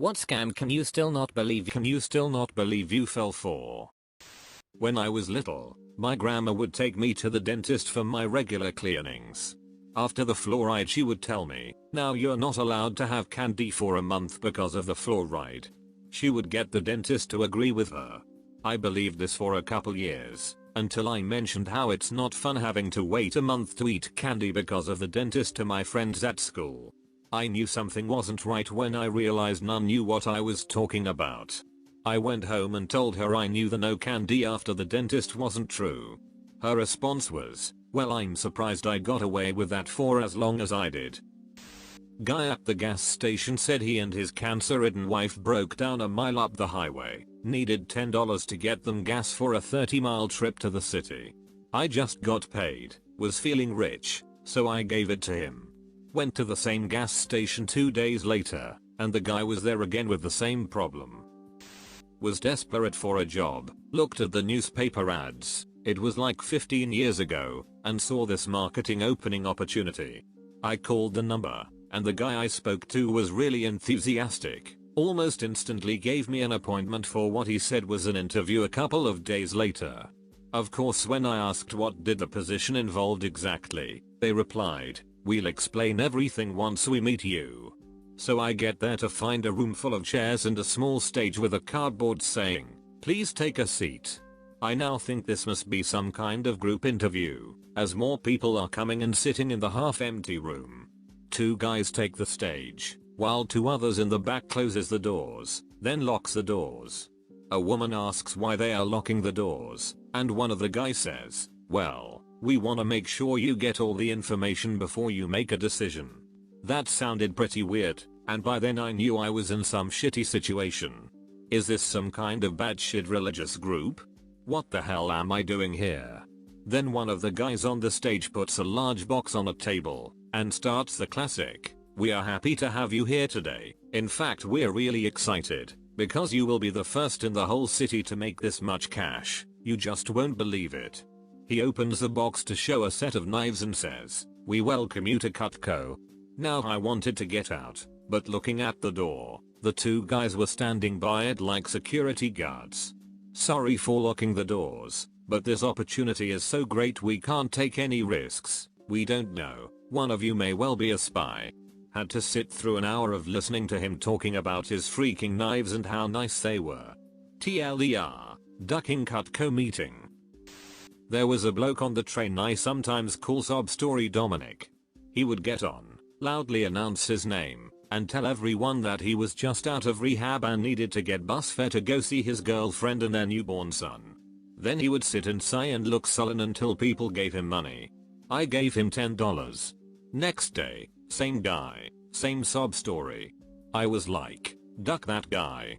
What scam can you still not believe you fell for? When I was little, my grandma would take me to the dentist for my regular cleanings. After the fluoride she would tell me, now you're not allowed to have candy for a month because of the fluoride. She would get the dentist to agree with her. I believed this for a couple years, until I mentioned how it's not fun having to wait a month to eat candy because of the dentist to my friends at school. I knew something wasn't right when I realized none knew what I was talking about. I went home and told her I knew the no candy after the dentist wasn't true. Her response was, well, I'm surprised I got away with that for as long as I did. Guy at the gas station said he and his cancer-ridden wife broke down a mile up the highway, needed $10 to get them gas for a 30-mile trip to the city. I just got paid, was feeling rich, so I gave it to him. Went to the same gas station 2 days later, and the guy was there again with the same problem. Was desperate for a job, looked at the newspaper ads, it was like 15 years ago, and saw this marketing opening opportunity. I called the number, and the guy I spoke to was really enthusiastic, almost instantly gave me an appointment for what he said was an interview a couple of days later. Of course, when I asked what did the position involved exactly, they replied, we'll explain everything once we meet you. So I get there to find a room full of chairs and a small stage with a cardboard saying, please take a seat. I now think this must be some kind of group interview, as more people are coming and sitting in the half-empty room. 2 guys take the stage, while 2 others in the back closes the doors, then locks the doors. A woman asks why they are locking the doors, and one of the guys says, well, we wanna make sure you get all the information before you make a decision. That sounded pretty weird, and by then I knew I was in some shitty situation. Is this some kind of batshit religious group? What the hell am I doing here? Then one of the guys on the stage puts a large box on a table, and starts the classic, we are happy to have you here today, in fact we're really excited, because you will be the first in the whole city to make this much cash, you just won't believe it. He opens the box to show a set of knives and says, we welcome you to Cutco. Now I wanted to get out, but looking at the door, the 2 guys were standing by it like security guards. Sorry for locking the doors, but this opportunity is so great we can't take any risks, we don't know, one of you may well be a spy. Had to sit through an hour of listening to him talking about his freaking knives and how nice they were. TLDR, ducking Cutco meeting. There was a bloke on the train I sometimes call Sob Story Dominic. He would get on, loudly announce his name, and tell everyone that he was just out of rehab and needed to get bus fare to go see his girlfriend and their newborn son. Then he would sit and sigh and look sullen until people gave him money. I gave him $10. Next day, same guy, same sob story. I was like, duck that guy.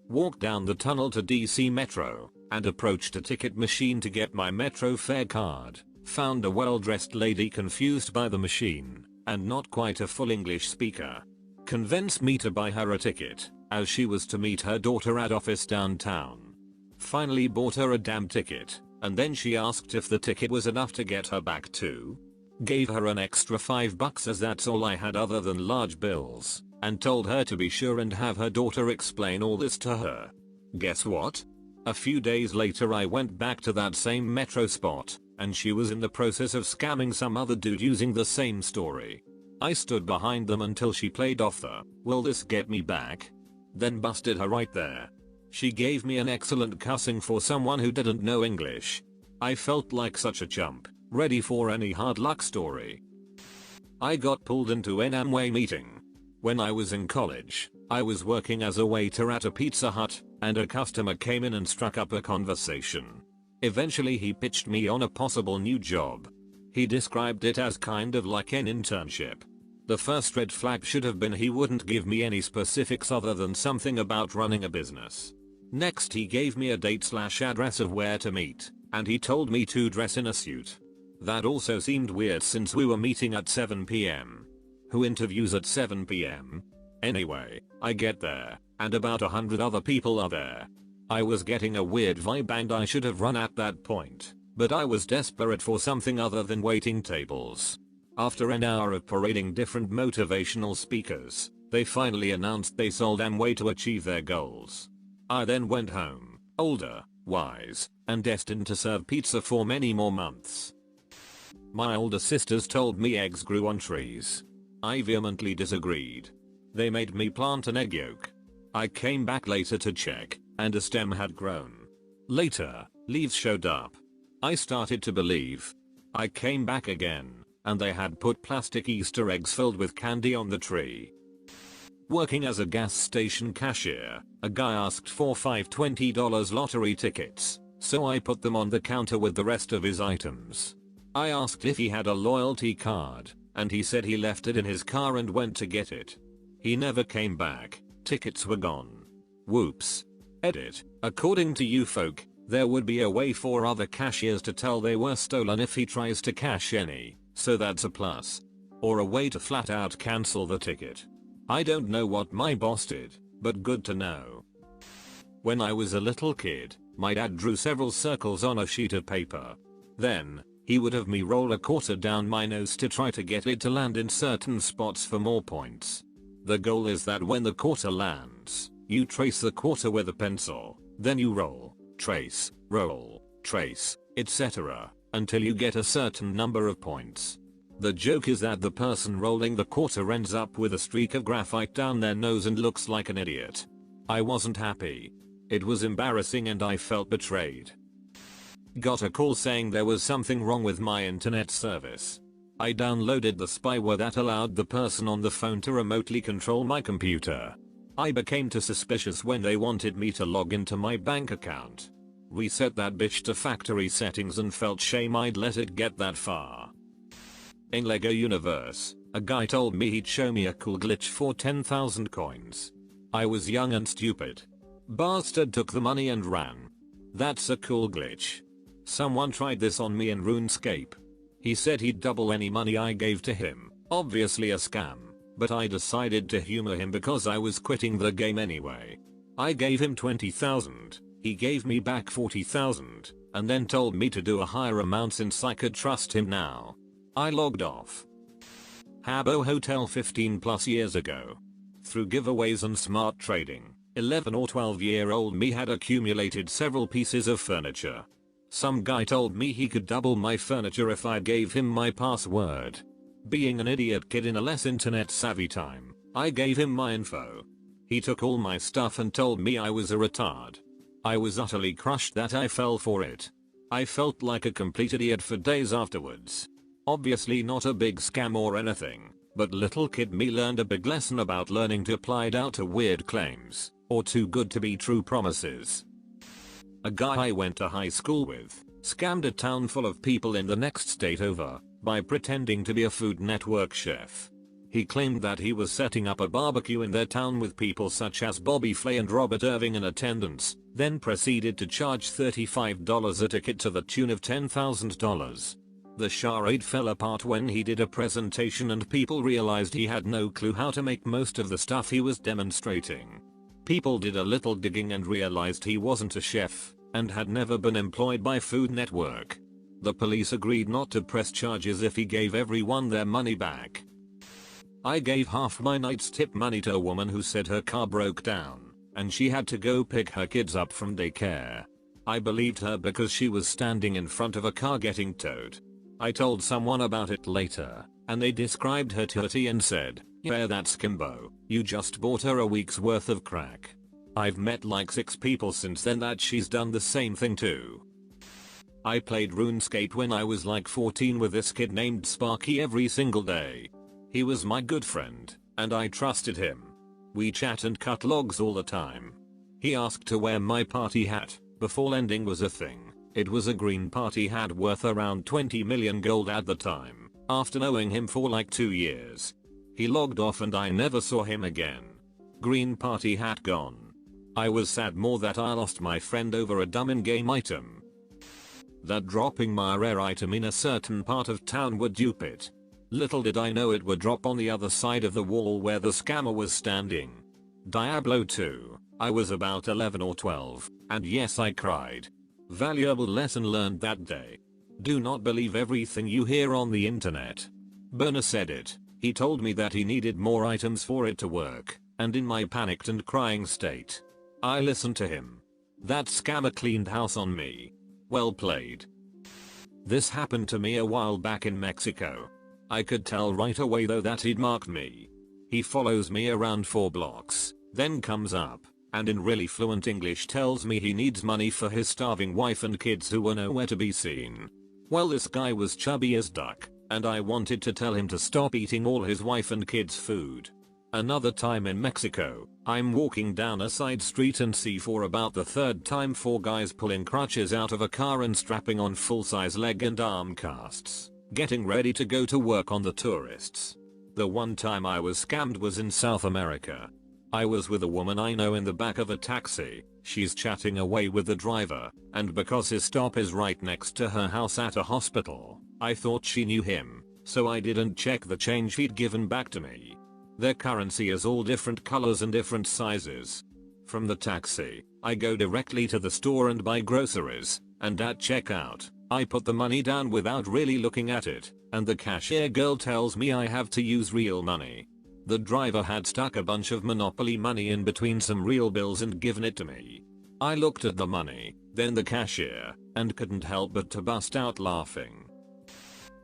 Walked down the tunnel to DC Metro, and approached a ticket machine to get my Metro fare card. Found a well-dressed lady confused by the machine, and not quite a full English speaker. Convinced me to buy her a ticket, as she was to meet her daughter at office downtown. Finally bought her a damn ticket, and then she asked if the ticket was enough to get her back too. Gave her an extra $5 as that's all I had other than large bills, and told her to be sure and have her daughter explain all this to her. Guess what? A few days later I went back to that same Metro spot, and she was in the process of scamming some other dude using the same story. I stood behind them until she played off the, will this get me back? Then busted her right there. She gave me an excellent cussing for someone who didn't know English. I felt like such a chump, ready for any hard luck story. I got pulled into an Amway meeting. When I was in college, I was working as a waiter at a Pizza Hut, and a customer came in and struck up a conversation. Eventually he pitched me on a possible new job. He described it as kind of like an internship. The first red flag should have been he wouldn't give me any specifics other than something about running a business. Next he gave me a date/address of where to meet, and he told me to dress in a suit. That also seemed weird since we were meeting at 7 PM. Who interviews at 7 PM? Anyway, I get there, and about 100 other people are there. I was getting a weird vibe and I should have run at that point, but I was desperate for something other than waiting tables. After an hour of parading different motivational speakers, They finally announced they sold Amway to achieve their goals. I then went home, older, wise, and destined to serve pizza for many more months. My older sisters told me eggs grew on trees. I vehemently disagreed. They made me plant an egg yolk. I came back later to check, and a stem had grown. Later, leaves showed up. I started to believe. I came back again, and they had put plastic Easter eggs filled with candy on the tree. Working as a gas station cashier, a guy asked for 5 $20 lottery tickets, so I put them on the counter with the rest of his items. I asked if he had a loyalty card, and he said he left it in his car and went to get it. He never came back, tickets were gone. Whoops. Edit. According to you folk, there would be a way for other cashiers to tell they were stolen if he tries to cash any, so that's a plus. Or a way to flat out cancel the ticket. I don't know what my boss did, but good to know. When I was a little kid, my dad drew several circles on a sheet of paper. Then, he would have me roll a quarter down my nose to try to get it to land in certain spots for more points. The goal is that when the quarter lands, you trace the quarter with a pencil, then you roll, trace, roll, trace, etc., until you get a certain number of points. The joke is that the person rolling the quarter ends up with a streak of graphite down their nose and looks like an idiot. I wasn't happy. It was embarrassing and I felt betrayed. Got a call saying there was something wrong with my internet service. I downloaded the spyware that allowed the person on the phone to remotely control my computer. I became too suspicious when they wanted me to log into my bank account. Reset that bitch to factory settings and felt shame I'd let it get that far. In LEGO Universe, a guy told me he'd show me a cool glitch for 10,000 coins. I was young and stupid. Bastard took the money and ran. That's a cool glitch. Someone tried this on me in RuneScape. He said he'd double any money I gave to him, obviously a scam, but I decided to humor him because I was quitting the game anyway. I gave him 20,000, he gave me back 40,000, and then told me to do a higher amount since I could trust him now. I logged off. Habbo Hotel 15 plus years ago. Through giveaways and smart trading, 11 or 12-year-old me had accumulated several pieces of furniture. Some guy told me he could double my furniture if I gave him my password. Being an idiot kid in a less internet savvy time, I gave him my info. He took all my stuff and told me I was a retard. I was utterly crushed that I fell for it. I felt like a complete idiot for days afterwards. Obviously not a big scam or anything, but little kid me learned a big lesson about learning to apply doubt to weird claims, or too good to be true promises. A guy I went to high school with scammed a town full of people in the next state over by pretending to be a Food Network chef. He claimed that he was setting up a barbecue in their town with people such as Bobby Flay and Robert Irving in attendance, then proceeded to charge $35 a ticket to the tune of $10,000. The charade fell apart when he did a presentation and people realized he had no clue how to make most of the stuff he was demonstrating. People did a little digging and realized he wasn't a chef and had never been employed by Food Network. The police agreed not to press charges if he gave everyone their money back. I gave half my night's tip money to a woman who said her car broke down and she had to go pick her kids up from daycare. I believed her because she was standing in front of a car getting towed. I told someone about it later, and they described her titty and said, "Yeah, that's Kimbo, you just bought her a week's worth of crack." I've met like 6 people since then that she's done the same thing to. I played RuneScape when I was like 14 with this kid named Sparky every single day. He was my good friend, and I trusted him. We chat and cut logs all the time. He asked to wear my party hat, before lending was a thing. It was a green party hat worth around 20 million gold at the time, after knowing him for like 2 years. He logged off and I never saw him again. Green party hat gone. I was sad more that I lost my friend over a dumb in-game item. That dropping my rare item in a certain part of town would dupe it. Little did I know it would drop on the other side of the wall where the scammer was standing. Diablo 2, I was about 11 or 12, and yes, I cried. Valuable lesson learned that day. Do not believe everything you hear on the internet. Burner said it. He told me that he needed more items for it to work, and in my panicked and crying state, I listened to him. That scammer cleaned house on me. Well played. This happened to me a while back in Mexico. I could tell right away though that he'd marked me. He follows me around 4 blocks, then comes up, and in really fluent English tells me he needs money for his starving wife and kids who were nowhere to be seen. Well, this guy was chubby as duck, and I wanted to tell him to stop eating all his wife and kids' food. Another time in Mexico, I'm walking down a side street and see for about the 3rd time 4 guys pulling crutches out of a car and strapping on full-size leg and arm casts, getting ready to go to work on the tourists. The one time I was scammed was in South America. I was with a woman I know in the back of a taxi. She's chatting away with the driver, and because his stop is right next to her house at a hospital, I thought she knew him, so I didn't check the change he'd given back to me. Their currency is all different colors and different sizes. From the taxi, I go directly to the store and buy groceries, and at checkout, I put the money down without really looking at it, and the cashier girl tells me I have to use real money. The driver had stuck a bunch of Monopoly money in between some real bills and given it to me. I looked at the money, then the cashier, and couldn't help but to bust out laughing.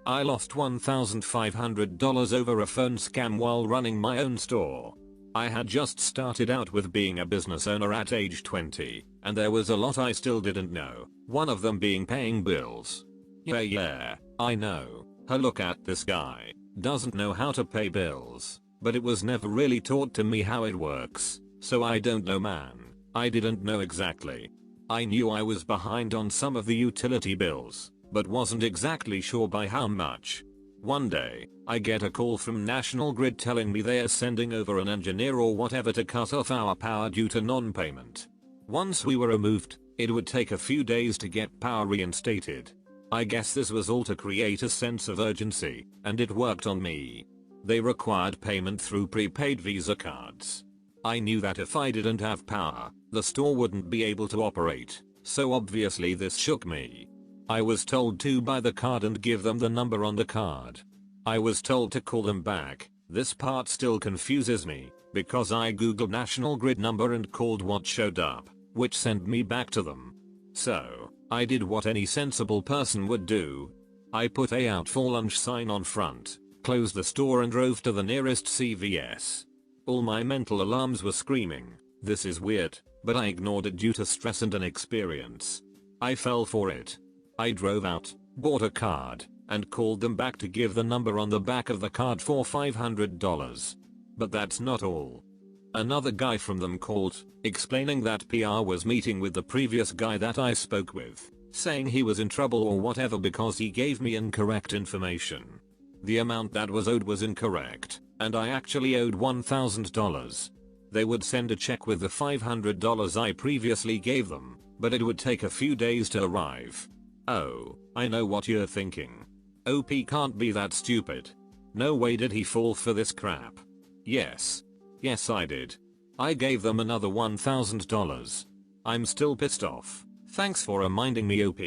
I lost $1,500 over a phone scam while running my own store. I had just started out with being a business owner at age 20, and there was a lot I still didn't know, one of them being paying bills. Yeah, I know. Look at this guy. Doesn't know how to pay bills. But it was never really taught to me how it works, so I don't know, man. I didn't know exactly. I knew I was behind on some of the utility bills, but wasn't exactly sure by how much. One day, I get a call from National Grid telling me they are sending over an engineer or whatever to cut off our power due to non-payment. Once we were removed, it would take a few days to get power reinstated. I guess this was all to create a sense of urgency, and it worked on me. They required payment through prepaid Visa cards. I knew that if I didn't have power, the store wouldn't be able to operate, so obviously this shook me. I was told to buy the card and give them the number on the card. I was told to call them back. This part still confuses me, because I googled National Grid number and called what showed up, which sent me back to them. So, I did what any sensible person would do. I put a out for lunch sign on front, closed the store and drove to the nearest CVS. All my mental alarms were screaming, "This is weird," but I ignored it due to stress and inexperience. I fell for it. I drove out, bought a card, and called them back to give the number on the back of the card for $500. But that's not all. Another guy from them called, explaining that PR was meeting with the previous guy that I spoke with, saying he was in trouble or whatever because he gave me incorrect information. The amount that was owed was incorrect, and I actually owed $1,000. They would send a check with the $500 I previously gave them, but it would take a few days to arrive. Oh, I know what you're thinking. OP can't be that stupid. No way did he fall for this crap. Yes, I did. I gave them another $1,000. I'm still pissed off. Thanks for reminding me, OP.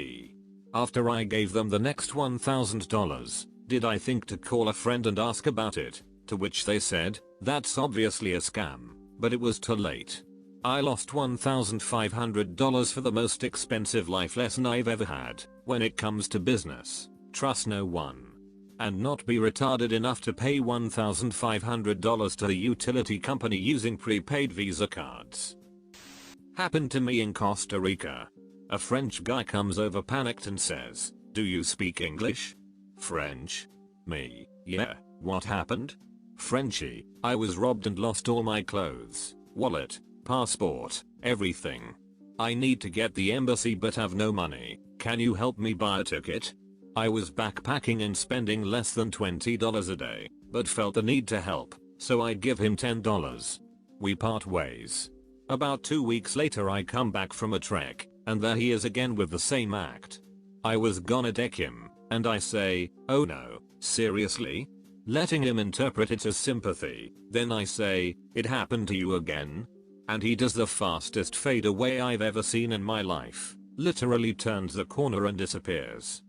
After I gave them the next $1,000, did I think to call a friend and ask about it, to which they said, "That's obviously a scam," but it was too late. I lost $1,500 for the most expensive life lesson I've ever had. When it comes to business, trust no one. And not be retarded enough to pay $1,500 to the utility company using prepaid Visa cards. Happened to me in Costa Rica. A French guy comes over panicked and says, "Do you speak English?" French? Me, yeah, what happened? Frenchie, I was robbed and lost all my clothes, wallet, passport, everything. I need to get the embassy but have no money. Can you help me buy a ticket? I was backpacking and spending less than $20 a day, but felt the need to help, so I'd give him $10. We part ways. About 2 weeks later I come back from a trek, and there he is again with the same act. I was gonna deck him, and I say, "Oh no, seriously?" Letting him interpret it as sympathy, then I say, "It happened to you again?" And he does the fastest fade away I've ever seen in my life, literally turns the corner and disappears.